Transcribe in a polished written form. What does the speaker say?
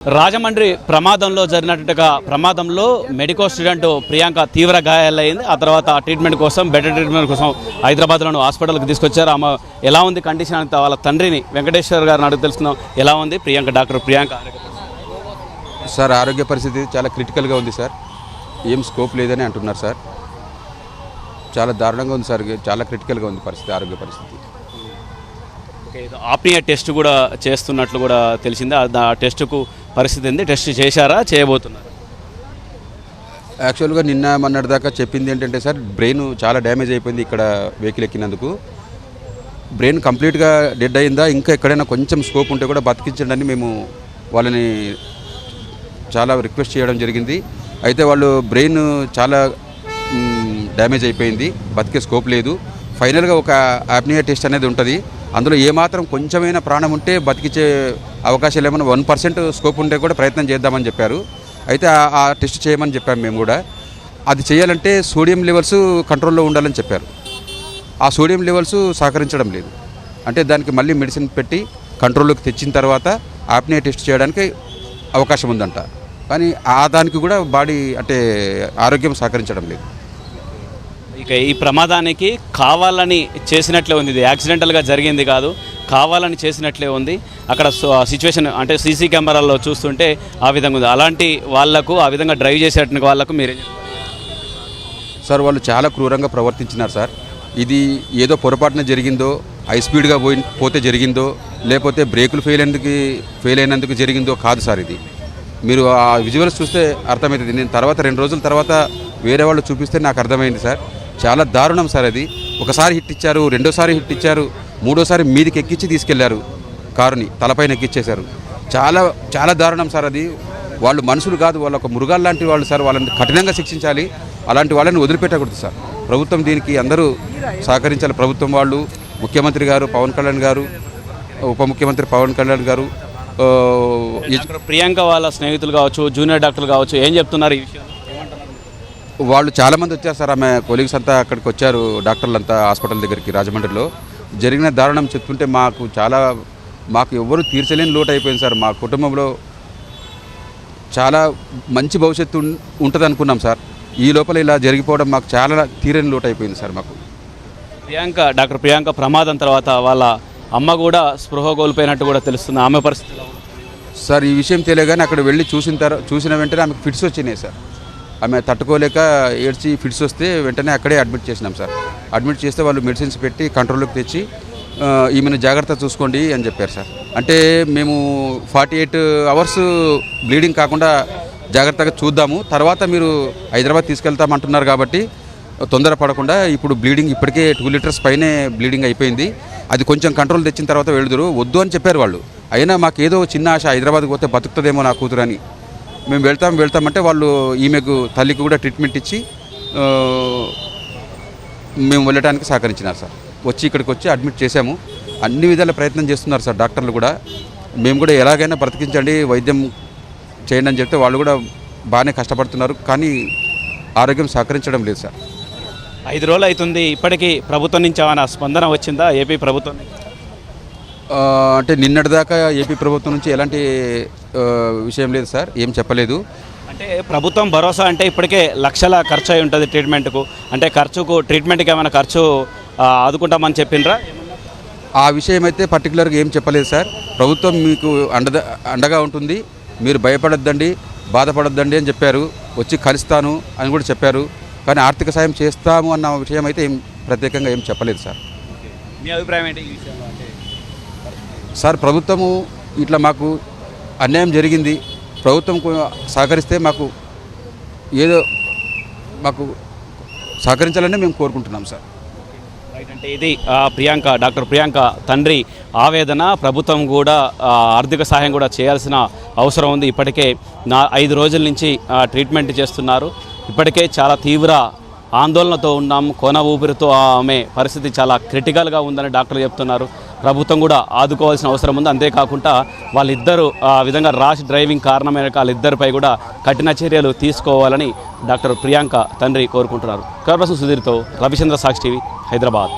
రాజమండ్రి ప్రమాదంలో జరిగినట్టుగా ప్రమాదంలో మెడికల్ స్టూడెంట్ ప్రియాంక తీవ్ర గాయాలైంది. ఆ తర్వాత ట్రీట్మెంట్ కోసం బెటర్ ట్రీట్మెంట్ కోసం హైదరాబాద్లోని హాస్పిటల్కి తీసుకొచ్చారు. ఆమె ఎలా ఉంది కండిషన్ అంతా వాళ్ళ తండ్రిని వెంకటేశ్వర్ గారిని అడుగు తెలుసుకుందాం. ఎలా ఉంది ప్రియాంక? డాక్టర్ ప్రియాంక సార్ ఆరోగ్య పరిస్థితి చాలా క్రిటికల్గా ఉంది సార్. ఏం స్కోప్ లేదని అంటున్నారు సార్. చాలా దారుణంగా ఉంది సార్. చాలా క్రిటికల్గా ఉంది పరిస్థితి, ఆరోగ్య పరిస్థితి. ఆప్నియా టెస్ట్ కూడా చేస్తున్నట్లు కూడా తెలిసింది. ఆ టెస్టుకు పరిస్థితి ఉంది. టెస్ట్ చేశారా, చేయబోతున్నారు? యాక్చువల్గా నిన్న మొన్నటి దాకా చెప్పింది ఏంటంటే సార్, బ్రెయిన్ చాలా డ్యామేజ్ అయిపోయింది. ఇక్కడ వెహికల్ ఎక్కినందుకు బ్రెయిన్ కంప్లీట్గా డెడ్ అయిందా, ఇంకా ఎక్కడైనా కొంచెం స్కోప్ ఉంటే కూడా బతికించండి అని మేము వాళ్ళని చాలా రిక్వెస్ట్ చేయడం జరిగింది. అయితే వాళ్ళు బ్రెయిన్ చాలా డ్యామేజ్ అయిపోయింది, బతికే స్కోప్ లేదు. ఫైనల్గా ఒక ఆప్నియా టెస్ట్ అనేది ఉంటుంది. అందులో ఏమాత్రం కొంచెమైనా ప్రాణం ఉంటే బతికించే అవకాశాలు ఏమైనా 1% స్కోప్ ఉంటే కూడా ప్రయత్నం చేద్దామని చెప్పారు. అయితే ఆ టెస్ట్ చేయమని చెప్పాము మేము కూడా. అది చేయాలంటే సోడియం లెవెల్స్ కంట్రోల్లో ఉండాలని చెప్పారు. ఆ సోడియం లెవెల్స్ సహకరించడం లేదు. అంటే దానికి మళ్ళీ మెడిసిన్ పెట్టి కంట్రోల్లోకి తెచ్చిన తర్వాత ఆప్నియా టెస్ట్ చేయడానికి అవకాశం ఉందంట. కానీ దానికి కూడా బాడీ అంటే ఆరోగ్యం సహకరించడం లేదు. ఇక ఈ ప్రమాదానికి కావాలని చేసినట్లే ఉంది. ఇది యాక్సిడెంటల్గా జరిగింది కాదు, కావాలని చేసినట్లే ఉంది. అక్కడ సిచ్యువేషన్ అంటే సీసీ కెమెరాల్లో చూస్తుంటే ఆ విధంగా ఉంది. అలాంటి వాళ్లకు, ఆ విధంగా డ్రైవ్ చేసేట వాళ్ళకు మీరే సార్, వాళ్ళు చాలా క్రూరంగా ప్రవర్తించినారు సార్. ఇది ఏదో పొరపాటున జరిగిందో, హై స్పీడ్గా పోతే జరిగిందో, లేకపోతే బ్రేకులు ఫెయిల్ అయినందుకు జరిగిందో కాదు సార్. ఇది మీరు ఆ విజువల్స్ చూస్తే అర్థమవుతుంది. నేను తర్వాత 2 రోజుల తర్వాత వేరే వాళ్ళు చూపిస్తే నాకు అర్థమైంది సార్. చాలా దారుణం సార్. అది ఒకసారి హిట్ ఇచ్చారు, రెండోసారి హిట్ ఇచ్చారు, మూడోసారి మీదికి ఎక్కించి తీసుకెళ్లారు, కారుని తలపైన ఎక్కించేశారు. చాలా చాలా దారుణం సార్. అది వాళ్ళు మనుషులు కాదు, వాళ్ళు ఒక మృగాలు లాంటి వాళ్ళు సార్. వాళ్ళని కఠినంగా శిక్షించాలి. అలాంటి వాళ్ళని వదిలిపెట్టకూడదు సార్. ప్రభుత్వం దీనికి అందరూ సహకరించాలి. ప్రభుత్వం వాళ్ళు, ముఖ్యమంత్రి గారు పవన్ కళ్యాణ్ గారు, ఉప ముఖ్యమంత్రి పవన్ కళ్యాణ్ గారు. ప్రియాంక వాళ్ళ స్నేహితులు కావచ్చు, జూనియర్ డాక్టర్లు కావచ్చు, ఏం చెప్తున్నారు ఈ విషయం? వాళ్ళు చాలామంది వచ్చారు సార్. ఆమె కొలీగ్స్ అంతా అక్కడికి వచ్చారు, డాక్టర్లు అంతా హాస్పిటల్ దగ్గరికి రాజమండ్రిలో. జరిగిన దారుణం చెప్తుంటే మాకు ఎవ్వరూ తీర్చలేని లోటు అయిపోయింది సార్. మా కుటుంబంలో చాలా మంచి భవిష్యత్తు ఉంటుంది అనుకున్నాం సార్. ఈ లోపల ఇలా జరిగిపోవడం మాకు చాలా తీరని లోటు అయిపోయింది సార్. మాకు డాక్టర్ ప్రియాంక ప్రమాదం తర్వాత వాళ్ళ అమ్మ కూడా స్పృహ కోల్పోయినట్టు కూడా తెలుస్తుంది. ఆమె పరిస్థితి సార్, ఈ విషయం తెలియగానే అక్కడ వెళ్ళి చూసిన వెంటనే ఆమెకు ఫిట్స్ వచ్చినాయి సార్. ఆమె తట్టుకోలేక ఏడ్చి ఫిట్స్ వస్తే వెంటనే అక్కడే అడ్మిట్ చేసినాం సార్. అడ్మిట్ చేస్తే వాళ్ళు మెడిసిన్స్ పెట్టి కంట్రోల్లోకి తెచ్చి ఈమెను జాగ్రత్త చూసుకోండి అని చెప్పారు సార్. అంటే మేము 48 అవర్స్ బ్లీడింగ్ కాకుండా జాగ్రత్తగా చూద్దాము, తర్వాత మీరు హైదరాబాద్ తీసుకెళ్తామంటున్నారు కాబట్టి తొందరపడకుండా, ఇప్పుడు బ్లీడింగ్ ఇప్పటికే 2 లీటర్స్ పైనే బ్లీడింగ్ అయిపోయింది, అది కొంచెం కంట్రోల్ తెచ్చిన తర్వాత వెళ్దురు వద్దు అని చెప్పారు వాళ్ళు. అయినా మాకేదో చిన్న ఆశ, హైదరాబాద్కి పోతే బతుకుతుందేమో నా కూతురు అని. మేము వెళ్తామంటే వాళ్ళు ఈమెకు తల్లికి కూడా ట్రీట్మెంట్ ఇచ్చి మేము వెళ్ళడానికి సహకరించినారు సార్. ఇక్కడికి వచ్చి అడ్మిట్ చేశాము. అన్ని విధాల ప్రయత్నం చేస్తున్నారు సార్ డాక్టర్లు కూడా. మేము కూడా ఎలాగైనా బ్రతికించండి, వైద్యం చేయండి అని చెప్తే వాళ్ళు కూడా బాగానే కష్టపడుతున్నారు. కానీ ఆరోగ్యం సహకరించడం లేదు సార్. 5 రోజులు అవుతుంది, ఇప్పటికీ ప్రభుత్వం నుంచి ఏమైనా స్పందన వచ్చిందా? ఏపీ ప్రభుత్వం అంటే నిన్నటిదాకా ఏపీ ప్రభుత్వం నుంచి ఎలాంటి విషయం లేదు సార్, ఏం చెప్పలేదు. అంటే ప్రభుత్వం భరోసా అంటే ఇప్పటికే లక్షల ఖర్చు అయి ఉంటుంది ట్రీట్మెంట్కు. అంటే ట్రీట్మెంట్కి ఏమైనా ఖర్చు ఆదుకుంటామని చెప్పిండ్రా? ఆ విషయం అయితే పర్టికులర్గా ఏం చెప్పలేదు సార్. ప్రభుత్వం మీకు అండగా ఉంటుంది, మీరు భయపడొద్దండి, బాధపడొద్దండి అని చెప్పారు. వచ్చి కలుస్తాను అని కూడా చెప్పారు. కానీ ఆర్థిక సాయం చేస్తాము అన్న విషయం అయితే ప్రత్యేకంగా ఏం చెప్పలేదు సార్. మీ అభిప్రాయం ఏంటి ఈ విషయంలో? అంటే సార్, ప్రభుత్వము ఇట్లా మాకు అన్యాయం జరిగింది, ప్రభుత్వం సహకరిస్తే మాకు సహకరించాలని మేము కోరుకుంటున్నాం సార్. అంటే ఇది డాక్టర్ ప్రియాంక తండ్రి ఆవేదన. ప్రభుత్వం కూడా ఆర్థిక సహాయం కూడా చేయాల్సిన అవసరం ఉంది. ఇప్పటికే 5 రోజుల నుంచి ట్రీట్మెంట్ చేస్తున్నారు. ఇప్పటికే చాలా తీవ్ర ఆందోళనతో ఉన్నాం, కొన ఊపిరితో ఆమె పరిస్థితి చాలా క్రిటికల్గా ఉందని డాక్టర్లు చెప్తున్నారు. ప్రభుత్వం కూడా ఆదుకోవాల్సిన అవసరం ఉంది. అంతేకాకుండా వాళ్ళిద్దరూ ఆ విధంగా ర్యాష్ డ్రైవింగ్ కారణమైన వాళ్ళిద్దరిపై కూడా కఠిన చర్యలు తీసుకోవాలని డాక్టర్ ప్రియాంక తండ్రి కోరుకుంటున్నారు. కర్పసు సుధీర్తో రవిచంద్ర సాక్షి టీవీ, హైదరాబాద్.